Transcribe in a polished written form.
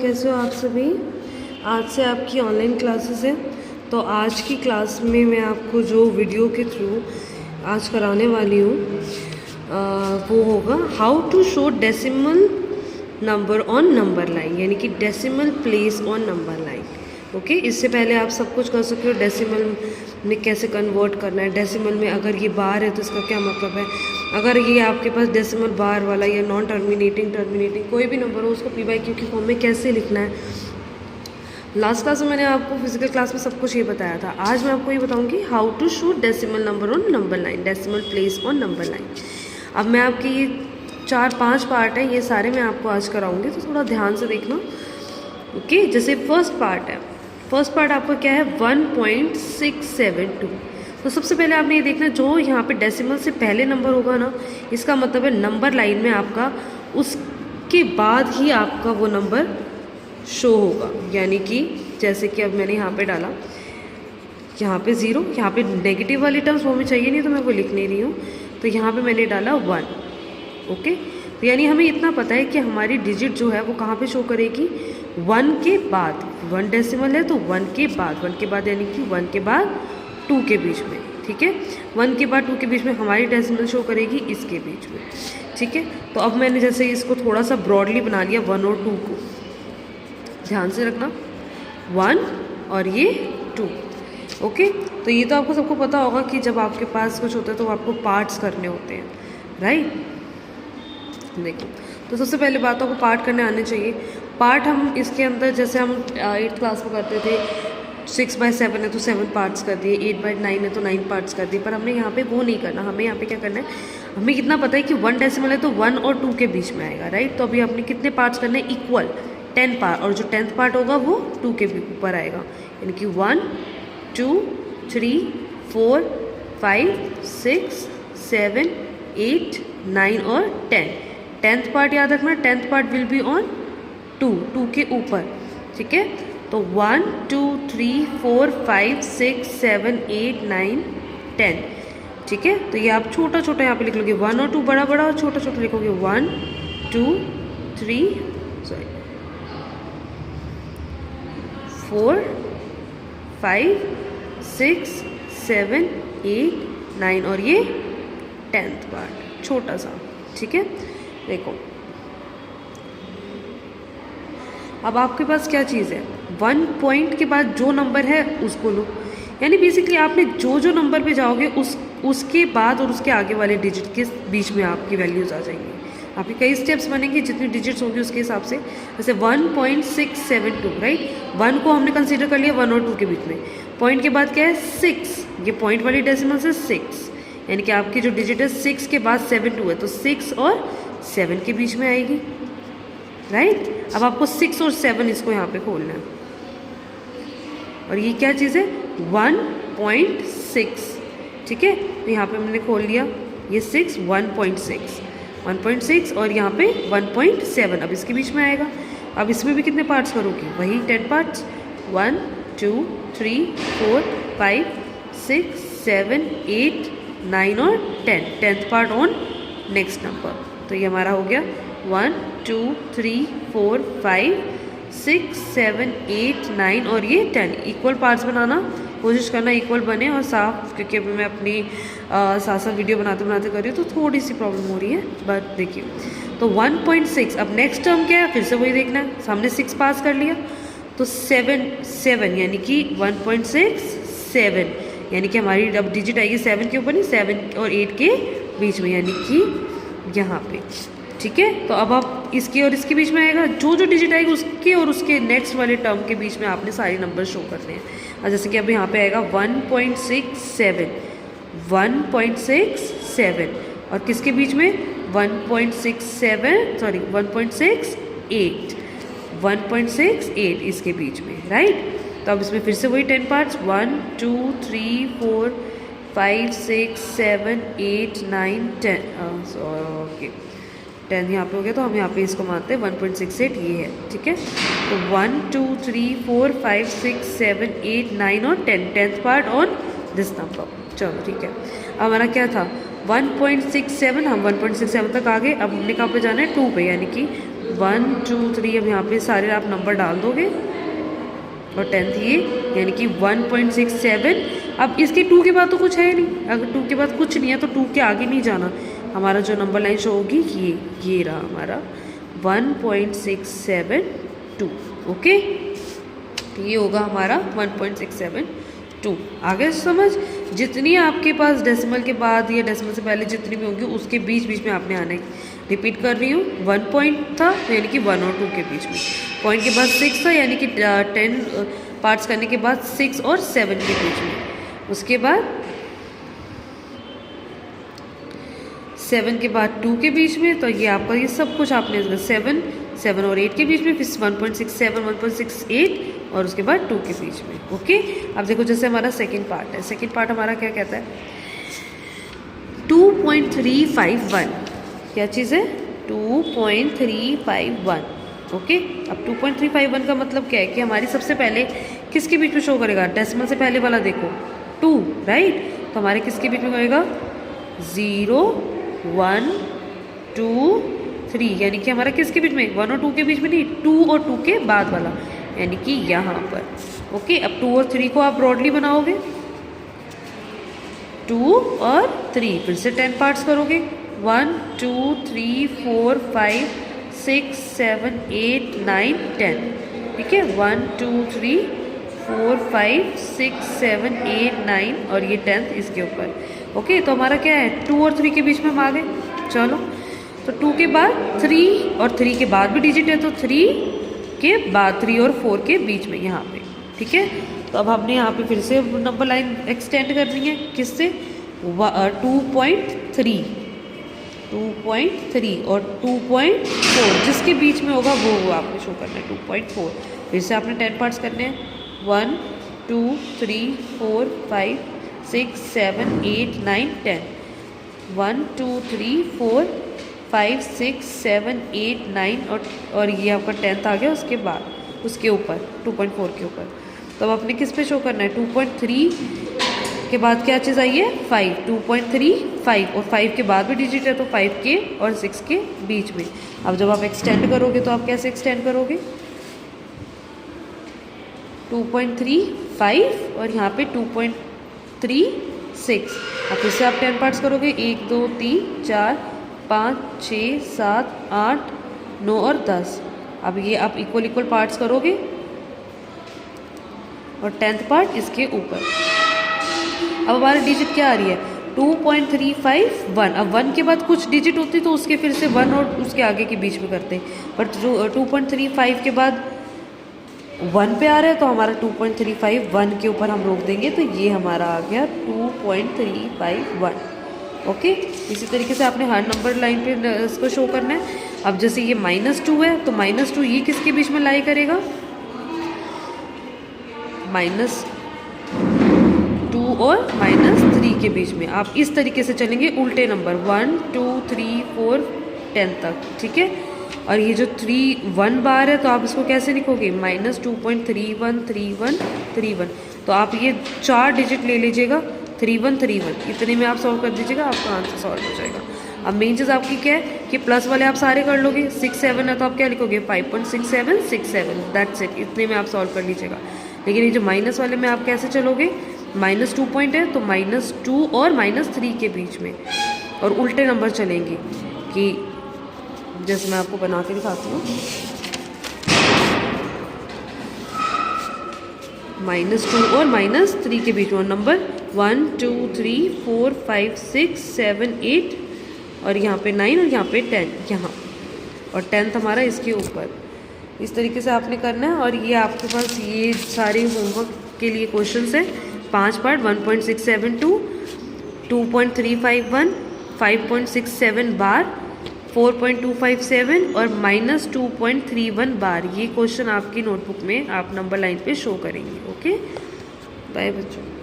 कैसे हो आप सभी। आज से आपकी ऑनलाइन क्लासेस है। तो आज की क्लास में मैं आपको जो वीडियो के थ्रू आज कराने वाली हूँ वो होगा how to show decimal number on number line, यानी कि decimal place on number line. Okay, इससे पहले आप सब कुछ कर सकते हो। डेसिमल में कैसे कन्वर्ट करना है, डेसिमल में अगर ये बार है तो इसका क्या मतलब है, अगर ये आपके पास डेसिमल बार वाला या नॉन टर्मिनेटिंग कोई भी नंबर हो उसको पी बाई क्यू की फॉर्म में कैसे लिखना है। लास्ट क्लास में मैंने आपको फिजिकल क्लास में सब कुछ ये बताया था। आज मैं आपको ये बताऊंगी how to show decimal number on number line, decimal place on number line. अब मैं आपकी ये 4-5 पार्ट है, ये सारे मैं आपको आज कराऊंगी, तो थोड़ा ध्यान से देखना। ओके, जैसे फर्स्ट पार्ट है, फर्स्ट पार्ट आपका क्या है 1.672। तो सबसे पहले आपने ये देखना, जो यहाँ पे डेसिमल से पहले नंबर होगा ना, इसका मतलब है नंबर लाइन में आपका उसके बाद ही आपका वो नंबर शो होगा। यानी कि जैसे कि अब मैंने यहाँ पे डाला, यहाँ पे 0, यहाँ पे नेगेटिव वाली टर्म्स वो हमें चाहिए नहीं तो मैं वो लिख नहीं रही हूँ। तो यहाँ पे मैंने डाला 1। ओके, तो यानी हमें इतना पता है कि हमारी डिजिट जो है वो कहाँ पे शो करेगी, 1 के बाद। 1 डेसिमल है तो 1 के बाद यानी कि 1 के बाद 2 के बीच में। ठीक है, 1 के बाद 2 के बीच में हमारी डेसिमल शो करेगी इसके बीच में। ठीक है, तो अब मैंने जैसे इसको थोड़ा सा ब्रॉडली बना लिया 1 और 2 को, ध्यान से रखना 1 और ये 2। ओके, तो ये तो आपको सबको पता होगा कि जब आपके पास कुछ होता है तो आपको पार्ट्स करने होते हैं, राइट। देखिए, तो सबसे पहले बात आपको पार्ट करने आने चाहिए। पार्ट हम इसके अंदर जैसे हम 8th क्लास में करते थे, 6/7 है तो 7 पार्ट्स कर दिए, 8/9 है तो 9 पार्ट्स कर दिए। पर हमने यहाँ पे वो नहीं करना। हमें यहाँ पे क्या करना है, हमें कितना पता है कि 1 डेसिमल है तो 1 और 2 के बीच में आएगा, राइट। तो अभी आपने कितने पार्ट्स करने हैं, इक्वल 10 पार्ट, और जो 10th पार्ट होगा वो 2 के ऊपर आएगा। यानी कि 1 2 3 4 5 6 7 8 9 और 10। 10th पार्ट याद रखना, 10th part will be on 2 के ऊपर। ठीक है, तो 1 2 3 4 5 6 7 8 9 10। ठीक है, तो ये आप छोटा छोटा यहाँ पे लिख लोगे, 1 और 2 बड़ा बड़ा और छोटा छोटा लिखोगे, 1 2 3 4 5 6 7 8 9 और ये 10th पार्ट छोटा सा। ठीक है, देखो अब आपके पास क्या चीज़ है, 1 पॉइंट के बाद जो नंबर है उसको लो। यानी बेसिकली आपने जो नंबर पे जाओगे उसके बाद और उसके आगे वाले डिजिट के बीच में आपकी वैल्यूज़ आ जाएंगी। आपके कई स्टेप्स बनेंगे, जितनी डिजिट्स होंगी उसके हिसाब से। जैसे 1.672, राइट। 1 को हमने कंसीडर कर लिया 1 और 2 के बीच में। पॉइंट के बाद क्या है 6, ये पॉइंट वाली डेसिमल से 6, यानी कि आपकी जो डिजिट है 6 के बाद 72 है तो 6 और 7 के बीच में आएगी, राइट। अब आपको 6 और 7 इसको यहाँ पे खोलना है, और ये क्या चीज़ है 1.6। ठीक है, तो यहाँ पे मैंने खोल लिया, ये 6 1.6 और यहाँ पे 1.7 अब इसके बीच में आएगा। अब इसमें भी कितने पार्ट्स करोगे, वही 10 पार्ट्स, 1 2 3 4 5 6 7 8 9 और 10। 10th part on next number. तो ये हमारा हो गया 1 2 3 4 5 6 7 8 9 और ये 10। इक्वल पार्ट्स बनाना, कोशिश करना इक्वल बने और साफ, क्योंकि अभी मैं अपनी साथ साथ वीडियो बनाते बनाते कर रही हूँ तो थोड़ी सी प्रॉब्लम हो रही है। बट देखिए, तो 1.6, अब नेक्स्ट टर्म क्या है, फिर से वही देखना है। सामने 6 पास कर लिया तो 7 यानी कि 1.67, यानी कि हमारी अब डिजिट आएगी 7 के ऊपर, नहीं 7 और 8 के बीच में, यानी कि यहाँ पे। ठीक है, तो अब आप इसके और इसके बीच में आएगा, जो डिजिट आएगी उसके और उसके नेक्स्ट वाले टर्म के बीच में आपने सारे नंबर शो करने हैं। और जैसे कि अब यहाँ पे आएगा 1.67 और किसके बीच में 1.68 इसके बीच में, राइट। तो अब इसमें फिर से वही 10 पार्ट्स, 1 2 3 4 5 6 7 8 9 10। ओके, 10 यहाँ पे हो गया, तो हम यहाँ पे इसको मानते हैं 1.68 ये है। ठीक है, तो 1 2 3 4 5 6 7 8 9 और 10, 10th part on this number. चलो ठीक है, अब हमारा क्या था 1.67, हम 1.67 तक आ गए। अब हमने कहाँ पे जाना है 2 पे, यानी कि 1 2 3 अब यहाँ पे सारे आप नंबर डाल दोगे और 10th ये यानी कि 1.67। अब इसके 2 के बाद तो कुछ है नहीं, अगर 2 के बाद कुछ नहीं है तो 2 के आगे नहीं जाना। हमारा जो नंबर लाइन शो होगी ये रहा हमारा 1.672। ओके, ये होगा हमारा 1.672। आगे समझ, जितनी आपके पास डेसिमल के बाद या डेसिमल से पहले जितनी भी होंगी उसके बीच बीच में आपने आना है। रिपीट कर रही हूँ, 1 पॉइंट था यानी कि 1 और 2 के बीच में, पॉइंट के बाद 6 था यानी कि 10 पार्ट्स करने के बाद 6 और 7 के बीच में, उसके बाद 7 के बाद 2 के बीच में। तो ये आपका ये सब कुछ आपने 7 और 8 के बीच में, फिर 1.67 1.68 और उसके बाद 2 के बीच में। ओके, अब देखो जैसे हमारा सेकंड पार्ट है, सेकंड पार्ट हमारा क्या कहता है 2.351। क्या चीज़ है 2.351। ओके, अब 2.351 का मतलब क्या है कि हमारी सबसे पहले किसके बीच में शो करेगा, डेसिमल से पहले वाला देखो 2 राइट, तो हमारे किसके बीच में करेगा 0 1 2 3 यानी कि हमारा किसके बीच में 1 और 2 के बीच में नहीं, 2 और 2 के बाद वाला यानी कि यहाँ पर। ओके, अब 2 और 3 को आप ब्रॉडली बनाओगे 2 और 3, फिर से 10 पार्ट्स करोगे 1 2 3 4 5 6 7 8 9 10। ठीक है, 1 2 3 4 5 6 7 8 9 और ये 10th इसके ऊपर। ओके, तो हमारा क्या है 2 और 3 के बीच में हम आ गए। चलो, तो 2 के बाद 3 और 3 के बाद भी डिजिट है, तो 3 के बाद 3 और 4 के बीच में यहाँ पे। ठीक है, तो अब हमने यहाँ पे फिर से नंबर लाइन एक्सटेंड कर रही है किससे 2.3 और 2.4 जिसके बीच में होगा वो आपको शो करना है 2.4। फिर से आपने 10 पार्ट्स करने हैं 1 2 3 4 5 6 7 8 9 10 1 2 3 4 5 6 7 8 9 और ये आपका 10th आ गया, उसके बाद उसके ऊपर 2.4 के ऊपर। तो अब आपने किस पे शो करना है 2.3 के बाद क्या चीज़ आई है 5, 2.3 5 और 5 के बाद भी डिजिट है तो 5 के और 6 के बीच में। अब जब आप एक्सटेंड करोगे तो आप कैसे एक्सटेंड करोगे 2.35 और यहाँ पे 2.36। अब फिर से आप 10 पार्ट्स करोगे 1 2 3 4 5 6 7 8 9 और 10। अब ये आप इक्वल पार्ट्स करोगे और 10th पार्ट इसके ऊपर। अब हमारी डिजिट क्या आ रही है 2.351। अब 1 के बाद कुछ डिजिट होती तो उसके फिर से 1 और उसके आगे के बीच में करते, बट जो 2.35 के बाद 1 पे आ रहा है तो हमारा 2.35 1 के ऊपर हम रोक देंगे, तो ये हमारा आ गया 2.351। ओके, इसी तरीके से आपने हर नंबर लाइन पे इसको शो करना है। अब जैसे ये -2 है तो -2 ये किसके बीच में लाई करेगा -2 और -3 के बीच में। आप इस तरीके से चलेंगे उल्टे नंबर 1 2 3 4 10 तक। ठीक है, और ये जो 1 बार है तो आप इसको कैसे लिखोगे -2.313131। तो आप ये 4 डिजिट ले लीजिएगा 3131, इतने में आप सॉल्व कर दीजिएगा, आपका आंसर सॉल्व हो जाएगा। अब मेन चीज़ आपकी क्या है कि प्लस वाले आप सारे कर लोगे, 6 7 है तो आप क्या लिखोगे 5.6767, दैट्स इट, इतने में आप सॉल्व कर लीजिएगा। लेकिन ये जो माइनस वाले में आप कैसे चलोगे -2 पॉइंट है तो -2 और -3 के बीच में, और उल्टे नंबर चलेंगे कि जैसे मैं आपको बना के दिखाती हूँ -2 और -3 के बीच में नंबर 1 2 3 4 5 6 7 8 और यहाँ पे 9 और यहाँ पे 10 यहाँ, और 10th हमारा इसके ऊपर। इस तरीके से आपने करना है। और ये आपके पास ये सारे होमवर्क के लिए क्वेश्चंस है 5 पार्ट 1.672 2.351 5.67 बार 4.257 और -2.31 बार। ये क्वेश्चन आपकी नोटबुक में आप नंबर लाइन पे शो करेंगे। ओके, बाय बच्चों।